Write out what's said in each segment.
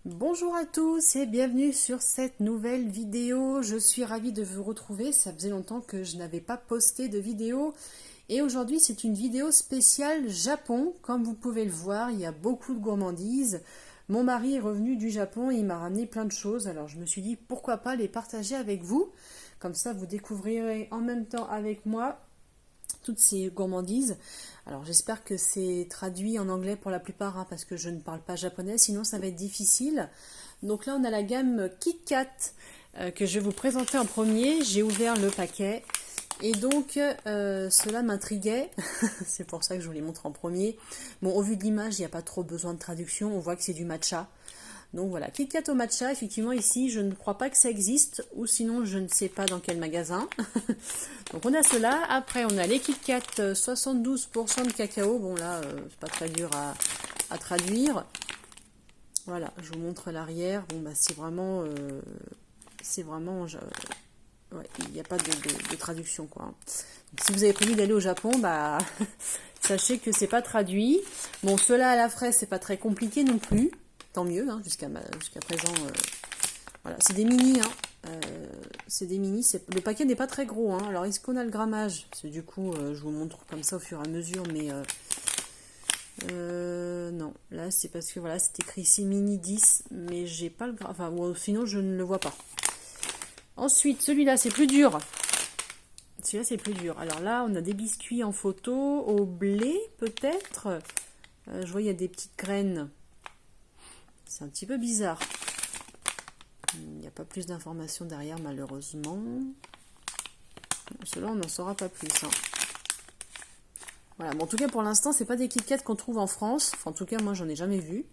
Bonjour à tous et bienvenue sur cette nouvelle vidéo. Je suis ravie de vous retrouver. Ça faisait longtemps que je n'avais pas posté de vidéo. Et aujourd'hui, c'est une vidéo spéciale Japon. Comme vous pouvez le voir, il y a beaucoup de gourmandises. Mon mari est revenu du Japon et il m'a ramené plein de choses. Alors je me suis dit, pourquoi pas les partager avec vous. Comme ça, vous découvrirez en même temps avec moi toutes ces gourmandises. Alors j'espère que c'est traduit en anglais pour la plupart, hein, parce que je ne parle pas japonais, sinon ça va être difficile. Donc là on a la gamme Kit Kat que je vais vous présenter en premier. J'ai ouvert le paquet et donc cela m'intriguait, c'est pour ça que je vous les montre en premier. Bon, au vu de l'image, il n'y a pas trop besoin de traduction, on voit que c'est du matcha. Donc voilà, Kit Kat au matcha, effectivement ici je ne crois pas que ça existe, ou sinon je ne sais pas dans quel magasin. Donc on a cela, après on a les Kit Kat 72% de cacao, bon là c'est pas très dur à traduire. Voilà, je vous montre l'arrière, bon bah c'est vraiment, ouais, il n'y a pas de traduction quoi. Donc, si vous avez prévu d'aller au Japon, bah sachez que c'est pas traduit. Bon, cela à la fraise c'est pas très compliqué non plus. Tant mieux, hein, jusqu'à présent. Voilà, c'est des mini. Hein, c'est des mini. Le paquet n'est pas très gros. Hein. Alors, est-ce qu'on a le grammage? Parce que du coup, je vous montre comme ça au fur et à mesure. Mais non, là, c'est parce que voilà, c'est écrit ici mini 10. Mais j'ai pas le grammage. Enfin, sinon, je ne le vois pas. Ensuite, celui-là, c'est plus dur. Celui-là, c'est plus dur. Alors là, on a des biscuits en photo, au blé, peut-être. Je vois, il y a des petites graines. C'est un petit peu bizarre. Il n'y a pas plus d'informations derrière, malheureusement. Cela, on n'en saura pas plus. Hein. Voilà. Bon, en tout cas, pour l'instant, c'est pas des Kit Kat qu'on trouve en France. Enfin, en tout cas, moi, j'en ai jamais vu.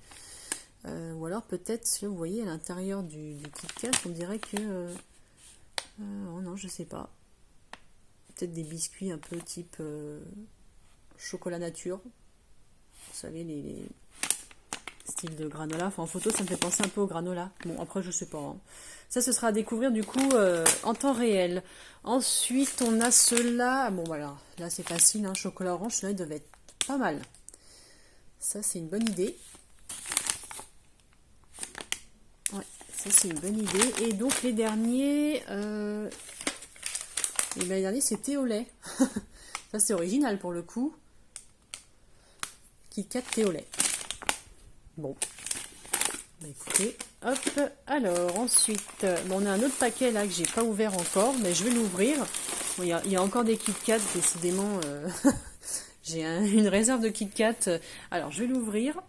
Ou alors, peut-être, là, vous voyez, à l'intérieur du Kit Kat, on dirait que... oh non, je sais pas. Peut-être des biscuits un peu type chocolat nature. Vous savez, les style de granola. Enfin, en photo, ça me fait penser un peu au granola. Bon, après, je sais pas. Hein. Ça, ce sera à découvrir, du coup, en temps réel. Ensuite, on a ceux-là. Bon, voilà. Là, c'est facile. Hein. Chocolat orange, ceux-là, ils doivent être pas mal. Ça, c'est une bonne idée. Ouais, ça, c'est une bonne idée. Et donc, les derniers... les derniers, c'est thé au lait. Ça, c'est original, pour le coup. Kit Kat thé au lait. Bon, bah écoutez, hop, alors ensuite, bon, on a un autre paquet là que j'ai pas ouvert encore, mais je vais l'ouvrir. Bon, il y a encore des Kit Kat, décidément, j'ai une réserve de Kit Kat. Alors, je vais l'ouvrir.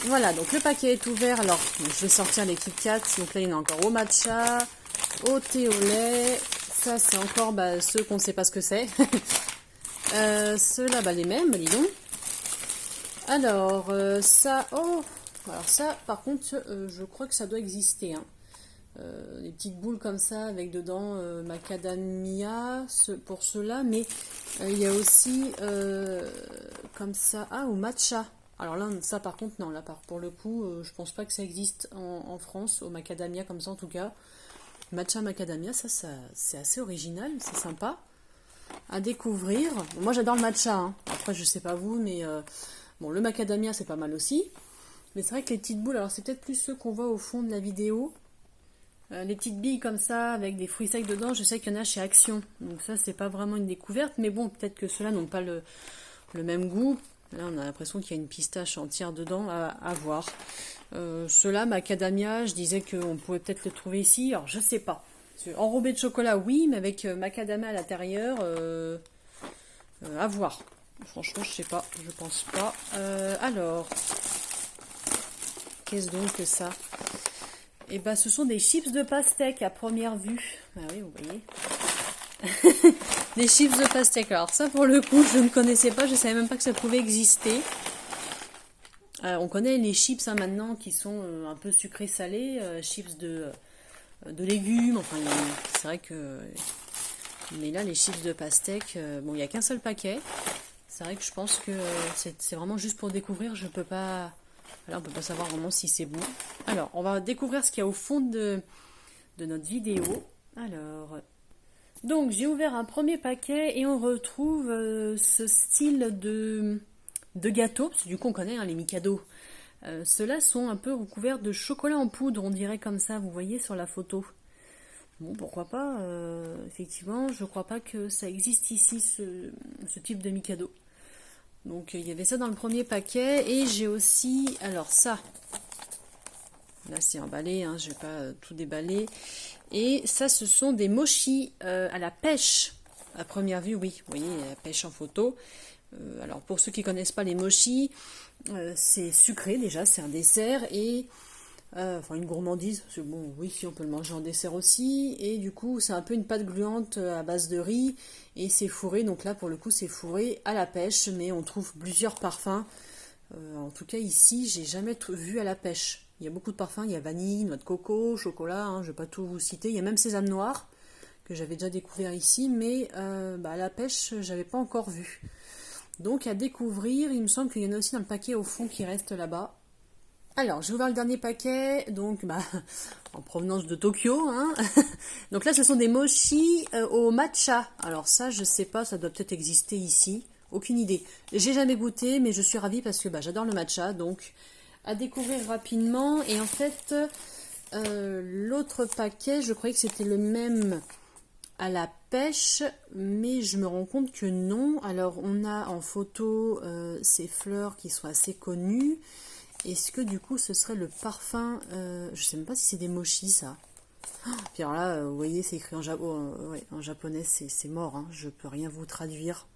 Voilà, donc le paquet est ouvert. Alors, je vais sortir les Kit Kat. Donc là, il y en a encore au matcha, au thé au lait. Ça, c'est encore ceux qu'on ne sait pas ce que c'est. Ceux-là, les mêmes, dis donc. Alors, ça, alors ça, par contre, je crois que ça doit exister. Hein. Des petites boules comme ça, avec dedans macadamia, pour ceux-là. Mais il y a aussi, comme ça, au matcha. Alors là, ça par contre, non, là, pour le coup, je pense pas que ça existe en France, au macadamia comme ça en tout cas. Matcha macadamia, ça c'est assez original, c'est sympa à découvrir. Moi, j'adore le matcha. Hein. Après, je sais pas vous, mais... bon, le macadamia, c'est pas mal aussi. Mais c'est vrai que les petites boules, alors c'est peut-être plus ceux qu'on voit au fond de la vidéo. Les petites billes comme ça, avec des fruits secs dedans, je sais qu'il y en a chez Action. Donc ça, c'est pas vraiment une découverte. Mais bon, peut-être que ceux-là n'ont pas le même goût. Là, on a l'impression qu'il y a une pistache entière dedans à voir. Ceux-là, macadamia, je disais qu'on pouvait peut-être le trouver ici. Alors, je sais pas. Enrobé de chocolat, oui, mais avec macadamia à l'intérieur, à voir. Franchement, je sais pas, je pense pas. Alors, qu'est-ce donc que ça? Eh ben, ce sont des chips de pastèque à première vue. Ah oui, vous voyez. Des chips de pastèque. Alors ça, pour le coup, je ne connaissais pas, je savais même pas que ça pouvait exister. On connaît les chips hein, maintenant qui sont un peu sucrés-salés, chips de légumes. Enfin, c'est vrai que... Mais là, les chips de pastèque, bon, il n'y a qu'un seul paquet. C'est vrai que je pense que c'est vraiment juste pour découvrir. Je peux pas... Là, on peut pas savoir vraiment si c'est bon. Alors, on va découvrir ce qu'il y a au fond de notre vidéo. Alors, donc j'ai ouvert un premier paquet et on retrouve ce style de gâteau. Parce que du coup, on connaît hein, les Mikado. Ceux-là sont un peu recouverts de chocolat en poudre, on dirait comme ça, vous voyez sur la photo. Bon, pourquoi pas, effectivement, je crois pas que ça existe ici, ce type de Mikado. Donc il y avait ça dans le premier paquet, et j'ai aussi, alors ça, là c'est emballé, hein, je vais pas tout déballer, et ça ce sont des mochis à la pêche. À première vue, oui, vous voyez, la pêche en photo. Alors pour ceux qui ne connaissent pas les mochis, c'est sucré déjà, c'est un dessert, et enfin une gourmandise, parce que bon, oui, si on peut le manger en dessert aussi, et du coup c'est un peu une pâte gluante à base de riz, et c'est fourré, donc là pour le coup c'est fourré à la pêche, mais on trouve plusieurs parfums. En tout cas ici j'ai jamais vu à la pêche. Il y a beaucoup de parfums, il y a vanille, noix de coco, chocolat, hein, je ne vais pas tout vous citer, il y a même sésame noir, que j'avais déjà découvert ici, mais à la pêche j'avais pas encore vu. Donc à découvrir, il me semble qu'il y en a aussi dans le paquet au fond qui reste là-bas. Alors, j'ai ouvert le dernier paquet, donc en provenance de Tokyo, hein. Donc là, ce sont des mochis au matcha. Alors ça, je sais pas, ça doit peut-être exister ici. Aucune idée. J'ai jamais goûté, mais je suis ravie parce que j'adore le matcha, donc à découvrir rapidement. Et en fait, l'autre paquet, je croyais que c'était le même à la pêche, mais je me rends compte que non. Alors, on a en photo ces fleurs qui sont assez connues. Est-ce que du coup ce serait le parfum, je sais même pas si c'est des mochis ça. Puis alors là, vous voyez, c'est écrit en japonais, c'est mort, hein, je peux rien vous traduire.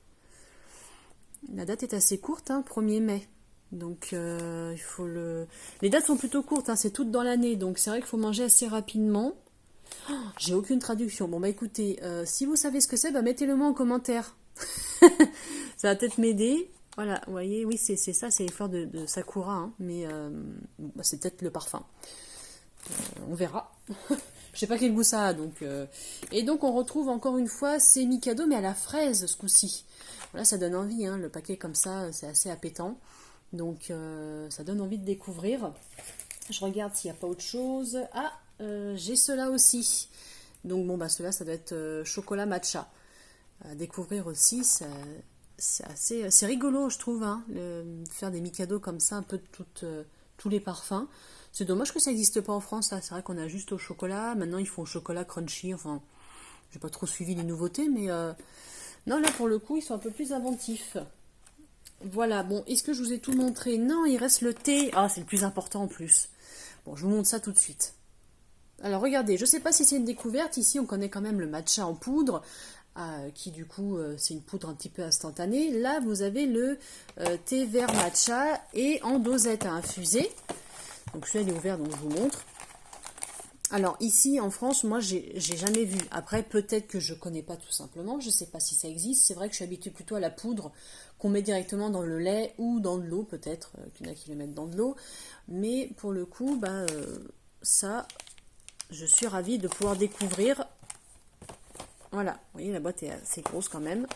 La date est assez courte, hein, 1er mai. Donc il faut le... Les dates sont plutôt courtes, hein, c'est toutes dans l'année, donc c'est vrai qu'il faut manger assez rapidement. J'ai aucune traduction. Bon écoutez, si vous savez ce que c'est, mettez-le moi en commentaire. Ça va peut-être m'aider. Voilà, vous voyez, oui, c'est ça, c'est les fleurs de Sakura, hein, mais c'est peut-être le parfum. On verra. Je sais pas quel goût ça a, donc... Et donc, on retrouve encore une fois ces Mikado, mais à la fraise, ce coup-ci. Voilà, ça donne envie, hein, le paquet comme ça, c'est assez appétant. Donc, ça donne envie de découvrir. Je regarde s'il n'y a pas autre chose. Ah, j'ai ceux-là aussi. Donc, bon, ceux-là, ça doit être chocolat matcha. À découvrir aussi, ça... C'est rigolo, je trouve, hein, faire des Mikado comme ça, un peu de tous les parfums. C'est dommage que ça n'existe pas en France, ça. C'est vrai qu'on a juste au chocolat. Maintenant, ils font au chocolat crunchy. Enfin, j'ai pas trop suivi les nouveautés, mais non, là, pour le coup, ils sont un peu plus inventifs. Voilà, bon, est-ce que je vous ai tout montré? Non, il reste le thé. Ah, c'est le plus important en plus. Bon, je vous montre ça tout de suite. Alors, regardez, je sais pas si c'est une découverte. Ici, on connaît quand même le matcha en poudre. Qui du coup c'est une poudre un petit peu instantanée. Là vous avez le thé vert matcha et en dosette à infuser. Donc celui-là il est ouvert, donc je vous montre. Alors ici en France, moi j'ai jamais vu. Après peut-être que je connais pas tout simplement, je sais pas si ça existe. C'est vrai que je suis habituée plutôt à la poudre qu'on met directement dans le lait ou dans de l'eau peut-être, qu'il y en a qui le mettent dans de l'eau. Mais pour le coup, ça, je suis ravie de pouvoir découvrir. Voilà, vous voyez, la boîte est assez grosse quand même.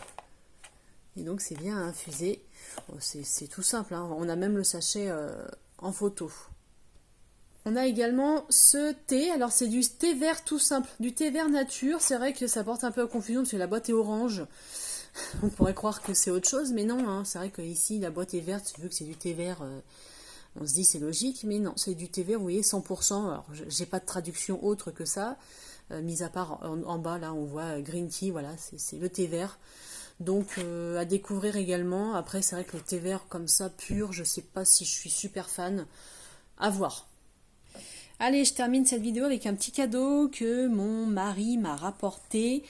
Et donc, c'est bien à infuser. Oh, c'est tout simple, hein. On a même le sachet en photo. On a également ce thé. Alors, c'est du thé vert tout simple. Du thé vert nature. C'est vrai que ça porte un peu à confusion parce que la boîte est orange. On pourrait croire que c'est autre chose, mais non, hein. C'est vrai qu'ici, la boîte est verte. Vu que c'est du thé vert, on se dit c'est logique. Mais non, c'est du thé vert, vous voyez, 100%. Alors, j'ai pas de traduction autre que ça. Mis à part en bas, là, on voit green tea, voilà, c'est le thé vert. Donc, à découvrir également. Après, c'est vrai que le thé vert comme ça, pur, je sais pas si je suis super fan. À voir. Allez, je termine cette vidéo avec un petit cadeau que mon mari m'a rapporté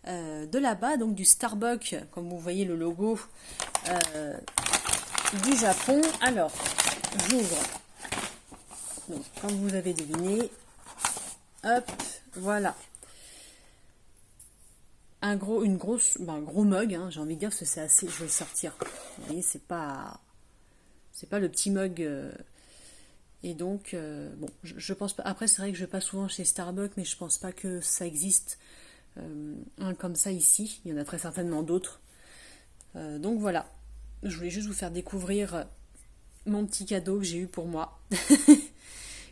de là-bas, donc du Starbucks, comme vous voyez le logo du Japon. Alors, j'ouvre. Donc, comme vous avez deviné, hop, voilà. Un gros mug, hein, j'ai envie de dire que c'est assez, je vais le sortir. Vous voyez, c'est pas le petit mug. Et donc, bon, je pense pas. Après, c'est vrai que je vais pas souvent chez Starbucks, mais je pense pas que ça existe un comme ça ici. Il y en a très certainement d'autres. Donc voilà, je voulais juste vous faire découvrir mon petit cadeau que j'ai eu pour moi,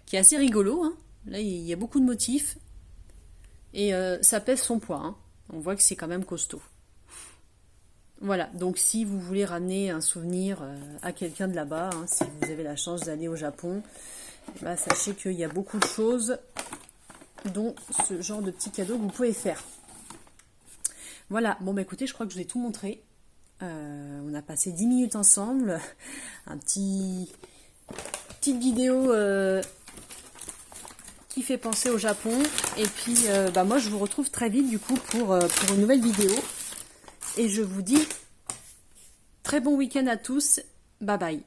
qui est assez rigolo, hein. Là, il y a beaucoup de motifs et ça pèse son poids, hein. On voit que c'est quand même costaud. Voilà, donc si vous voulez ramener un souvenir à quelqu'un de là-bas, hein, si vous avez la chance d'aller au Japon, bah, sachez qu'il y a beaucoup de choses dont ce genre de petit cadeau que vous pouvez faire. Voilà, bon bah écoutez, je crois que je vous ai tout montré. On a passé 10 minutes ensemble, petite vidéo qui fait penser au Japon. Et puis bah moi je vous retrouve très vite du coup pour une nouvelle vidéo. Et je vous dis très bon week-end à tous, bye bye.